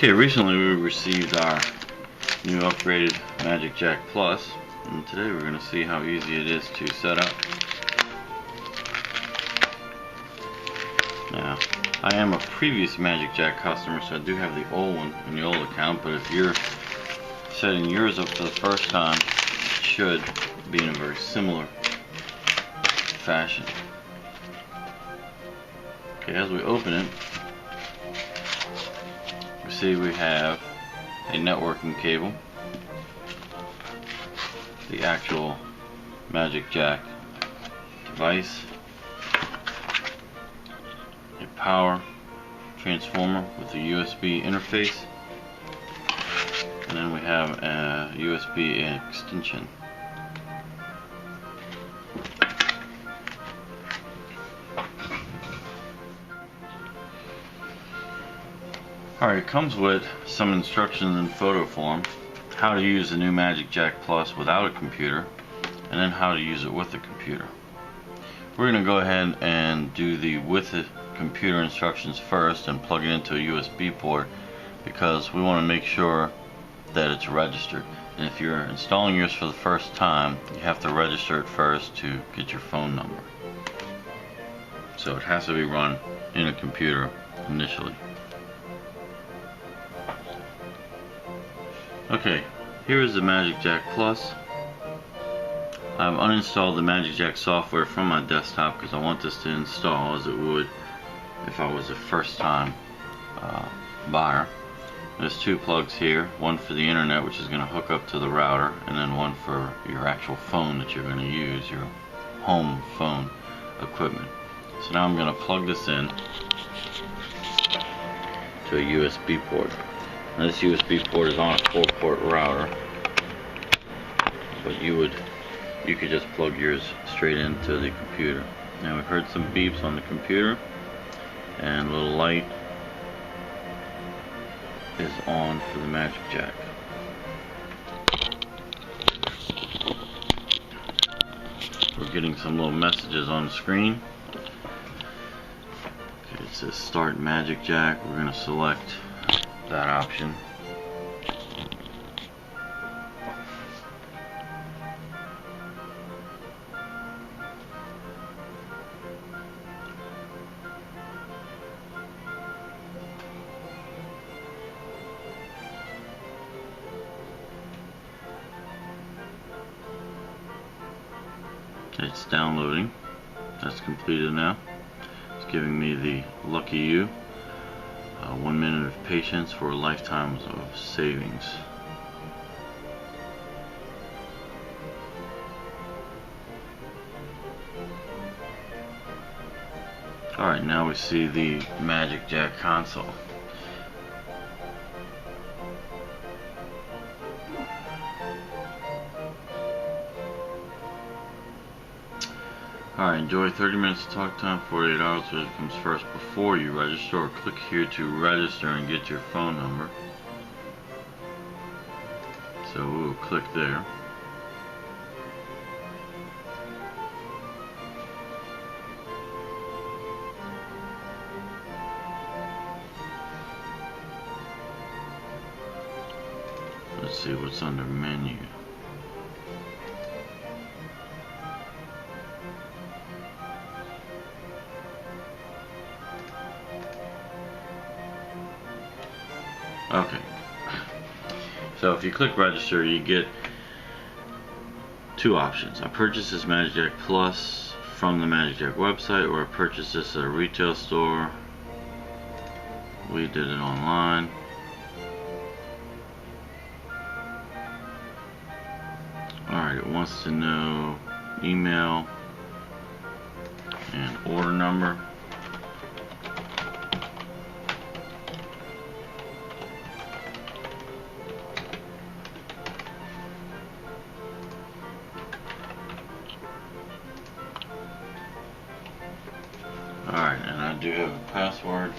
Okay, recently we received our new upgraded MagicJack Plus, and today we're going to see how easy it is to set up. Now, I am a previous MagicJack customer, so I do have the old one in the old account, but if you're setting yours up for the first time, it should be in a very similar fashion. Okay, as we open it, we see we have a networking cable, the actual MagicJack device, a power transformer with a USB interface, and then we have a USB extension. Alright, it comes with some instructions in photo form, how to use the new MagicJack Plus without a computer, and then how to use it with a computer. We're going to go ahead and do the with the computer instructions first and plug it into a USB port, because we want to make sure that it's registered. And if you're installing yours for the first time, you have to register it first to get your phone number. So it has to be run in a computer initially. Okay, here is the MagicJack Plus. I've uninstalled the MagicJack software from my desktop because I want this to install as it would if I was a first time buyer. There's two plugs here, one for the internet, which is going to hook up to the router, and then one for your actual phone that you're going to use, your home phone equipment. So now I'm going to plug this in to a USB port. Now this USB port is on a 4-port router, but you could just plug yours straight into the computer. Now we've heard some beeps on the computer, and a little light is on for the MagicJack. We're getting some little messages on the screen. Okay, it says Start MagicJack. We're going to select that option. It's downloading. That's completed now. It's giving me the lucky you. 1 minute of patience for a lifetime of savings. Alright, now we see the MagicJack console. Alright, enjoy 30 minutes of talk time, 48 hours, whether it comes first before you register, or click here to register and get your phone number. So we'll click there. Let's see what's under menu. Okay, so if you click register, you get two options. I purchased this MagicJack Plus from the MagicJack website, or I purchased this at a retail store. We did it online. Alright, it wants to know email and order number. Alright, and I do have a password.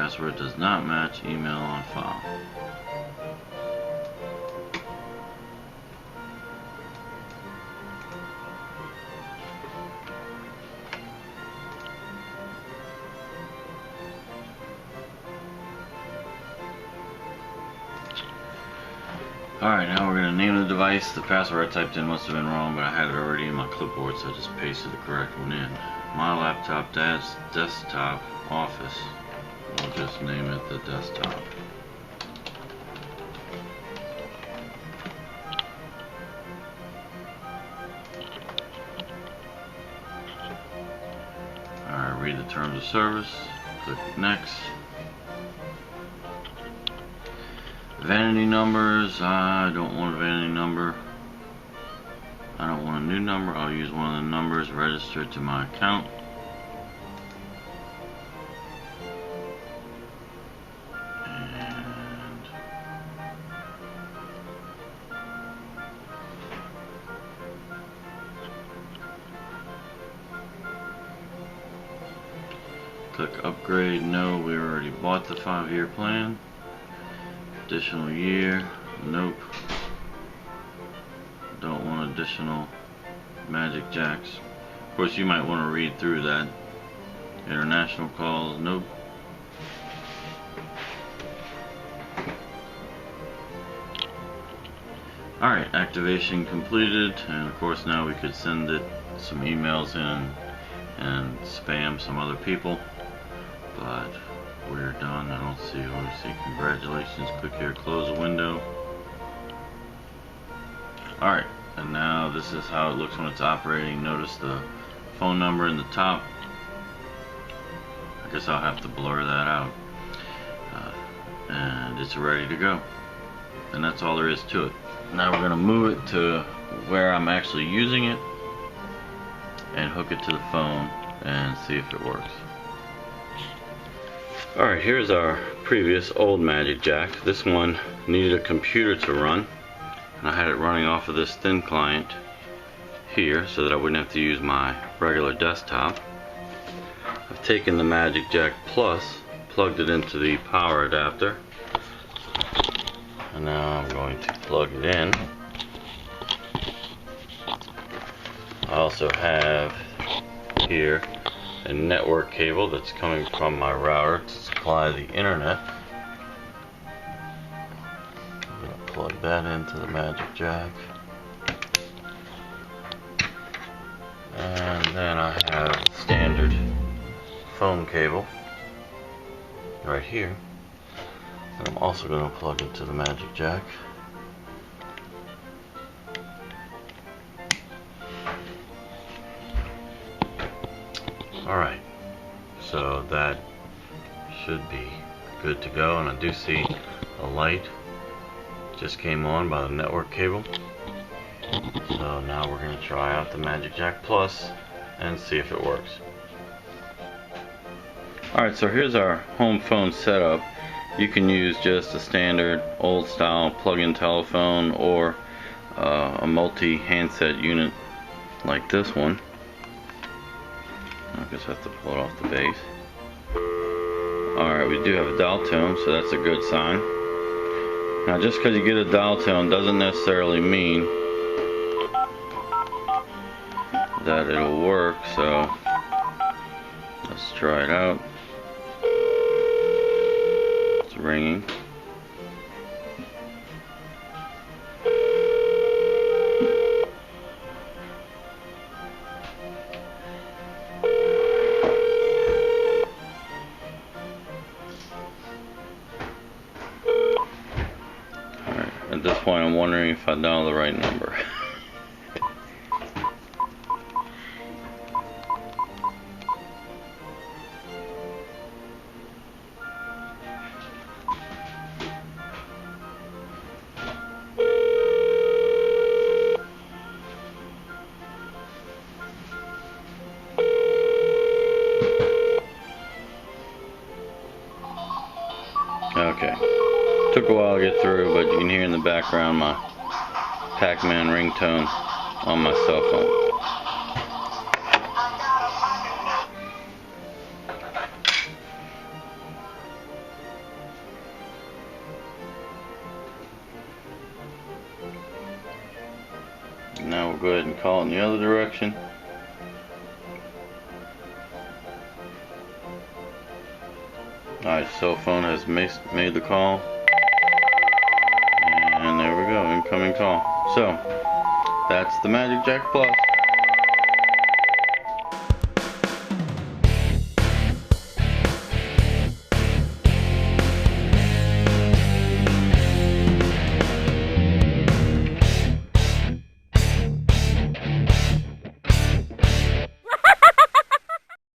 Password does not match email on file. Alright, now we're going to name the device. The password I typed in must have been wrong, but I had it already in my clipboard, so I just pasted the correct one in. My laptop, Dad's desktop, office. We'll just name it the desktop. Alright, read the terms of service. Click next. Vanity numbers, I don't want a vanity number. I don't want a new number. I'll use one of the numbers registered to my account. And click upgrade. No, we already bought the 5-year plan. Additional year, nope. Don't want additional MagicJacks. Of course, you might want to read through that. International calls, nope. Alright, activation completed, and of course now we could send it some emails in and spam some other people, but we're done. I don't see OC. Congratulations. Click here, close the window. Alright, and now this is how it looks when it's operating. Notice the phone number in the top. I guess I'll have to blur that out. And it's ready to go. And that's all there is to it. Now we're going to move it to where I'm actually using it and hook it to the phone and see if it works. Alright, here's our previous old MagicJack. This one needed a computer to run, and I had it running off of this thin client here so that I wouldn't have to use my regular desktop. I've taken the MagicJack Plus, plugged it into the power adapter, and now I'm going to plug it in. I also have here a network cable that's coming from my router to supply the internet. I'm going to plug that into the MagicJack. And then I have standard phone cable right here that I'm also going to plug into the MagicJack. Alright, so that should be good to go, and I do see a light just came on by the network cable. So now we're going to try out the MagicJack Plus and see if it works. Alright, so here's our home phone setup. You can use just a standard old style plug-in telephone or a multi-handset unit like this one. I guess I have to pull it off the base. Alright, we do have a dial tone, so that's a good sign. Now just because you get a dial tone doesn't necessarily mean that it'll work, so let's try it out. It's ringing. At this point, I'm wondering if I dialed the right number. Okay. Took a while to get through, but you can hear in the background my Pac-Man ringtone on my cell phone. Now we'll go ahead and call in the other direction. Alright, cell phone has made the call. And there we go, incoming call. So, that's the MagicJack Plus.